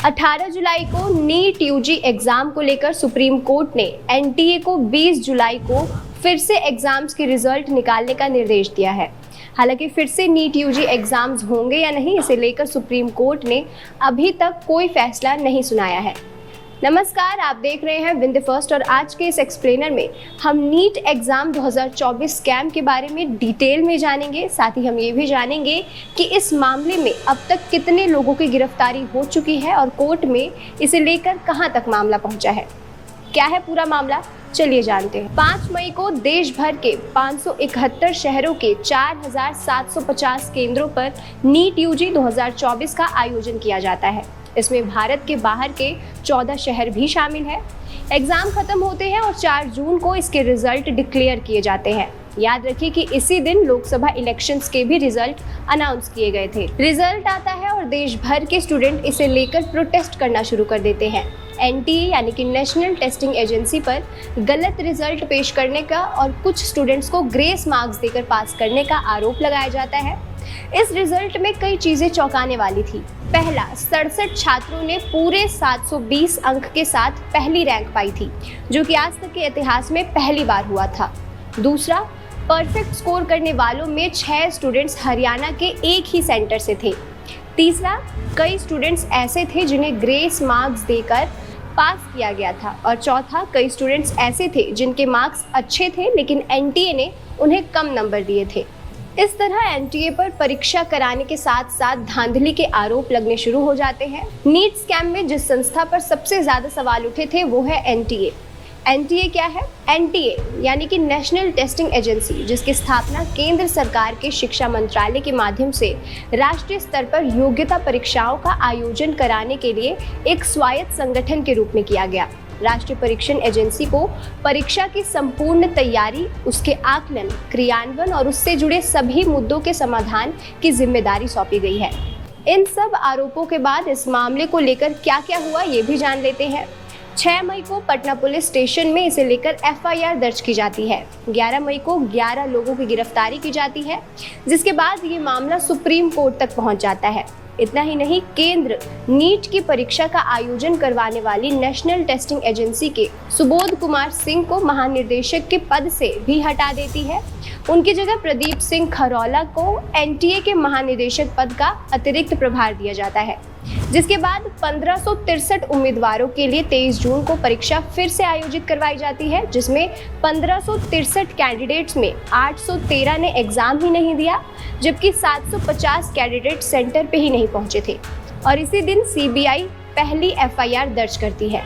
18 जुलाई को NEET UG exam को लेकर सुप्रीम कोर्ट ने एनटीए को 20 जुलाई को फिर से एग्जाम्स की रिजल्ट निकालने का निर्देश दिया है। हालांकि फिर से नीट यूजी एग्जाम्स होंगे या नहीं, इसे लेकर सुप्रीम कोर्ट ने अभी तक कोई फैसला नहीं सुनाया है। नमस्कार, आप देख रहे हैं विन द फर्स्ट और आज के इस एक्सप्लेनर में हम नीट एग्जाम 2024 स्कैम के बारे में डिटेल में जानेंगे। साथ ही हम ये भी जानेंगे कि इस मामले में अब तक कितने लोगों की गिरफ्तारी हो चुकी है और कोर्ट में इसे लेकर कहां तक मामला पहुंचा है। क्या है पूरा मामला, चलिए जानते हैं। 5 मई को देश भर के 571 शहरों के 4750 केंद्रों पर नीट यूजी 2024 का आयोजन किया जाता है। इसमें भारत के बाहर के 14 शहर भी शामिल हैं। एग्जाम खत्म होते हैं और 4 जून को इसके रिजल्ट डिक्लेयर किए जाते हैं। याद रखिए कि इसी दिन लोकसभा इलेक्शंस के भी रिजल्ट अनाउंस किए गए थे। रिजल्ट आता है और देश भर के स्टूडेंट इसे लेकर प्रोटेस्ट करना शुरू कर देते हैं। एनटीए यानी कि नेशनल टेस्टिंग एजेंसी पर गलत रिजल्ट पेश करने का और कुछ स्टूडेंट्स को ग्रेस मार्क्स देकर पास करने का आरोप लगाया जाता है। इस रिजल्ट में कई चीजें चौंकाने वाली थी। पहला, 67 छात्रों ने पूरे 720 अंक के साथ पहली रैंक पाई थी, जो कि आज तक के इतिहास में पहली बार हुआ था। दूसरा, परफेक्ट स्कोर करने वालों में 6 स्टूडेंट्स हरियाणा के एक ही सेंटर से थे। तीसरा, कई स्टूडेंट्स ऐसे थे जिन्हें ग्रेस मार्क्स देकर पास किया गया था। और चौथा, कई स्टूडेंट्स ऐसे थे जिनके मार्क्स अच्छे थे लेकिन एनटीए ने उन्हें कम नंबर दिए थे। इस तरह एनटीए पर परीक्षा कराने के साथ साथ धांधली के आरोप लगने शुरू हो जाते हैं। नीट स्कैम में जिस संस्था पर सबसे ज्यादा सवाल उठे थे वो है एनटीए। एनटीए क्या है? एनटीए यानी कि नेशनल टेस्टिंग एजेंसी, जिसकी स्थापना केंद्र सरकार के शिक्षा मंत्रालय के माध्यम से राष्ट्रीय स्तर पर योग्यता परीक्षाओं का आयोजन कराने के लिए एक स्वायत्त संगठन के रूप में किया गया। राष्ट्रीय परीक्षण एजेंसी को परीक्षा की संपूर्ण तैयारी, उसके आकलन, क्रियान्वयन और उससे जुड़े सभी मुद्दों के समाधान की जिम्मेदारी सौंपी गई है। इन सब आरोपों के बाद इस मामले को लेकर क्या क्या हुआ ये भी जान लेते हैं। 6 मई को पटना पुलिस स्टेशन में इसे लेकर एफआईआर दर्ज की जाती है। 11 मई को 11 लोगों की गिरफ्तारी की जाती है, जिसके बाद ये मामला सुप्रीम कोर्ट तक पहुंच जाता है। इतना ही नहीं, केंद्र नीट की परीक्षा का आयोजन करवाने वाली नेशनल टेस्टिंग एजेंसी के सुबोध कुमार सिंह को महानिदेशक के पद से भी हटा देती है। उनकी जगह प्रदीप सिंह खरौला को एनटीए के महानिदेशक पद का अतिरिक्त प्रभार दिया जाता है। जिसके बाद 1563 उम्मीदवारों के लिए 23 जून को परीक्षा फिर से आयोजित करवाई जाती है, जिसमें 1563 कैंडिडेट्स में 813 ने एग्जाम ही नहीं दिया, जबकि 750 कैंडिडेट सेंटर पे ही नहीं पहुंचे थे। और इसी दिन सीबीआई पहली एफआईआर दर्ज करती है।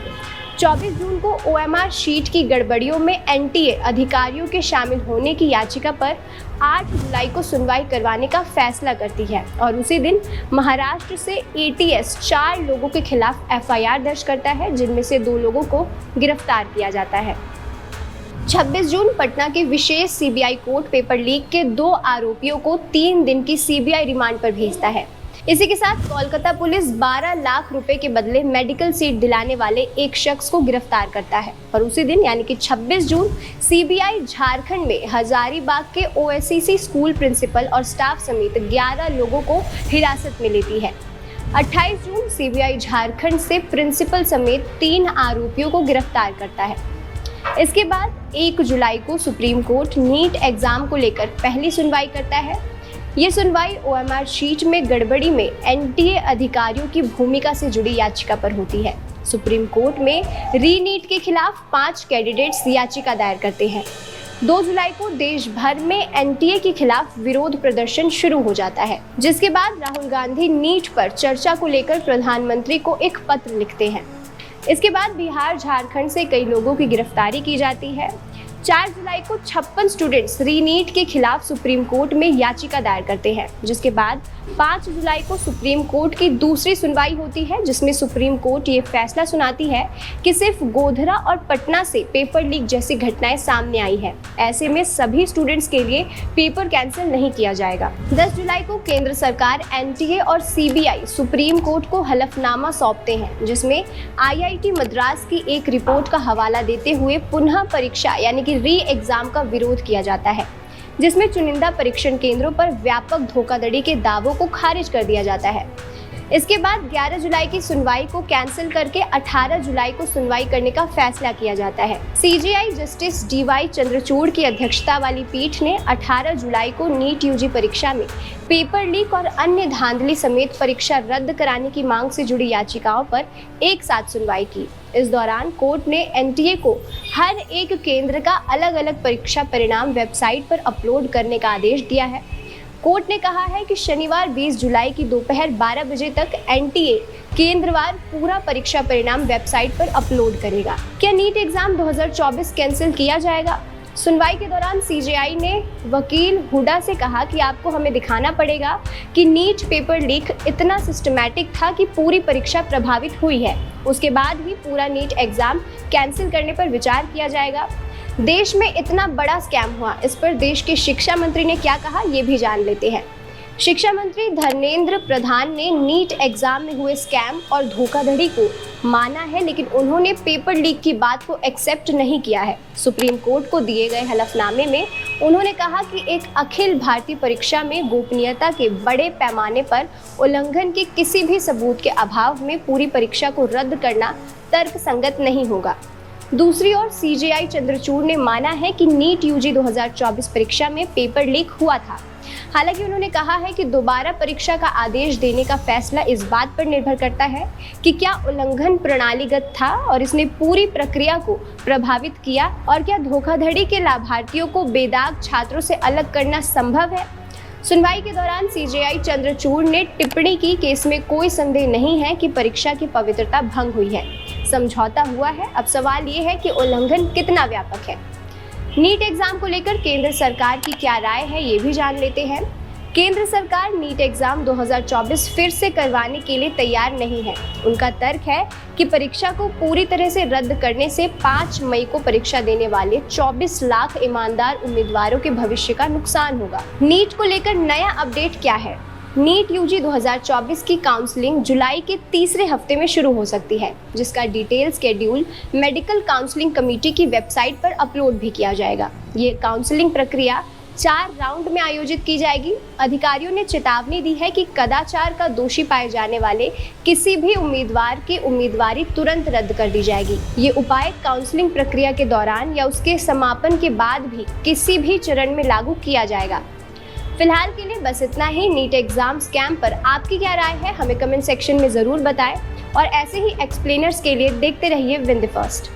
24 जून को ओएमआर शीट की गड़बड़ियों में एनटीए अधिकारियों के शामिल होने की याचिका पर 8 जुलाई को सुनवाई करवाने का फैसला करती है और उसी दिन महाराष्ट्र से एटीएस 4 लोगों के खिलाफ एफआईआर दर्ज करता है, जिनमें से 2 लोगों को गिरफ्तार किया जाता है। 26 जून पटना की विशेष सीबीआई कोर्ट पेपर लीक के 2 आरोपियों को 3 दिन की सीबीआई रिमांड पर भेजता है। इसी के साथ कोलकाता पुलिस 12 लाख रुपए के बदले मेडिकल सीट दिलाने वाले एक शख्स को गिरफ्तार करता है। और उसी दिन यानी कि 26 जून सीबीआई झारखंड में हजारीबाग के ओएससीसी स्कूल प्रिंसिपल और स्टाफ समेत 11 लोगों को हिरासत में लेती है। 28 जून सीबीआई झारखंड से प्रिंसिपल समेत 3 आरोपियों को गिरफ्तार करता है। इसके बाद 1 जुलाई को सुप्रीम कोर्ट नीट एग्जाम को लेकर पहली सुनवाई करता है। ये सुनवाई ओएमआर शीट में गड़बड़ी में एनटीए अधिकारियों की भूमिका से जुड़ी याचिका पर होती है। सुप्रीम कोर्ट में रीनीट के खिलाफ 5 कैंडिडेट्स याचिका दायर करते हैं। 2 जुलाई को देश भर में एनटीए के खिलाफ विरोध प्रदर्शन शुरू हो जाता है, जिसके बाद राहुल गांधी नीट पर चर्चा को लेकर प्रधानमंत्री को एक पत्र लिखते हैं। इसके बाद बिहार, झारखंड से कई लोगों की गिरफ्तारी की जाती है। 4 जुलाई को 56 स्टूडेंट्स रीनीट के खिलाफ सुप्रीम कोर्ट में याचिका दायर करते हैं, जिसके बाद 5 जुलाई को सुप्रीम कोर्ट की दूसरी सुनवाई होती है, जिसमें सुप्रीम कोर्ट ये फैसला सुनाती है कि सिर्फ गोधरा और पटना से पेपर लीक जैसी घटनाएं सामने आई है। ऐसे में सभी स्टूडेंट्स के लिए पेपर कैंसिल नहीं किया जाएगा। 10 जुलाई को केंद्र सरकार, एनटीए और सीबीआई सुप्रीम कोर्ट को हलफनामा सौंपते हैं, जिसमें आईआईटी मद्रास की एक रिपोर्ट का हवाला देते हुए पुनः परीक्षा यानी कि री एग्जाम का विरोध किया जाता है, जिसमें चुनिंदा परीक्षण केंद्रों पर व्यापक धोखाधड़ी के दावों को खारिज कर दिया जाता है। इसके बाद 11 जुलाई की सुनवाई को कैंसिल करके 18 जुलाई को सुनवाई करने का फैसला किया जाता है। सीजेआई जस्टिस डीवाई चंद्रचूड़ की अध्यक्षता वाली पीठ ने 18 जुलाई को नीट यूजी परीक्षा में पेपर लीक और अन्य धांधली समेत परीक्षा रद्द कराने की मांग से जुड़ी याचिकाओं पर एक साथ सुनवाई की। इस दौरान कोर्ट ने एनटीए को हर एक केंद्र का अलग अलग परीक्षा परिणाम वेबसाइट पर अपलोड करने का आदेश दिया है। कोर्ट ने कहा है कि शनिवार 20 जुलाई की दोपहर 12 बजे तक एनटीए केंद्रवार पूरा परीक्षा परिणाम वेबसाइट पर अपलोड करेगा। क्या नीट एग्जाम 2024 कैंसिल किया जाएगा? सुनवाई के दौरान सीजेआई ने वकील हुडा से कहा कि आपको हमें दिखाना पड़ेगा कि नीट पेपर लीक इतना सिस्टमैटिक था कि पूरी परीक्षा प्रभावित हुई है। उसके बाद ही पूरा नीट एग्जाम कैंसिल करने पर विचार किया जाएगा। देश में इतना बड़ा स्कैम हुआ, इस पर देश के शिक्षा मंत्री ने क्या कहा, ये भी जान लेते हैं। शिक्षा मंत्री धर्मेंद्र प्रधान ने नीट एग्जाम में हुए स्कैम और धोखाधड़ी को माना है, लेकिन उन्होंने पेपर लीक की बात को एक्सेप्ट नहीं किया है। सुप्रीम कोर्ट को दिए गए हलफनामे में उन्होंने कहा कि एक अखिल भारतीय परीक्षा में गोपनीयता के बड़े पैमाने पर उल्लंघन के किसी भी सबूत के अभाव में पूरी परीक्षा को रद्द करना तर्कसंगत नहीं होगा। दूसरी ओर सीजेआई चंद्रचूड़ ने माना है कि नीट यूजी 2024 परीक्षा में पेपर लीक हुआ था। हालांकि उन्होंने कहा है कि दोबारा परीक्षा का आदेश देने का फैसला इस बात पर निर्भर करता है कि क्या उल्लंघन प्रणालीगत था और इसने पूरी प्रक्रिया को प्रभावित किया, और क्या धोखाधड़ी के लाभार्थियों को बेदाग छात्रों से अलग करना संभव है। सुनवाई के दौरान सीजेआई चंद्रचूड़ ने टिप्पणी की कि इसमें कोई संदेह नहीं है कि परीक्षा की पवित्रता भंग हुई है, समझौता हुआ है। अब सवाल ये है कि उल्लंघन कितना व्यापक है। नीट एग्जाम को लेकर केंद्र सरकार की क्या राय है, ये भी जान लेते हैं। केंद्र सरकार नीट एग्जाम 2024 फिर से करवाने के लिए तैयार नहीं है। उनका तर्क है कि परीक्षा को पूरी तरह से रद्द करने से 5 मई को परीक्षा देने वाले 24 लाख ईमानदार उम्मीदवारों के भविष्य का नुकसान होगा। नीट को लेकर नया अपडेट क्या है? नीट यूजी 2024 की काउंसलिंग जुलाई के तीसरे हफ्ते में शुरू हो सकती है, जिसका detail schedule medical counselling committee की वेबसाइट पर अपलोड भी किया जाएगा। ये काउंसलिंग प्रक्रिया 4 राउंड में आयोजित की जाएगी। अधिकारियों ने चेतावनी दी है कि कदाचार का दोषी पाए जाने वाले किसी भी उम्मीदवार की उम्मीदवारी तुरंत रद्द कर दी जाएगी। ये उपाय काउंसलिंग प्रक्रिया के दौरान या उसके समापन के बाद भी किसी भी चरण में लागू किया जाएगा। फिलहाल के लिए बस इतना ही। नीट एग्जाम स्कैम पर आपकी क्या राय है, हमें कमेंट सेक्शन में ज़रूर बताएं, और ऐसे ही एक्सप्लेनर्स के लिए देखते रहिए विन द फर्स्ट।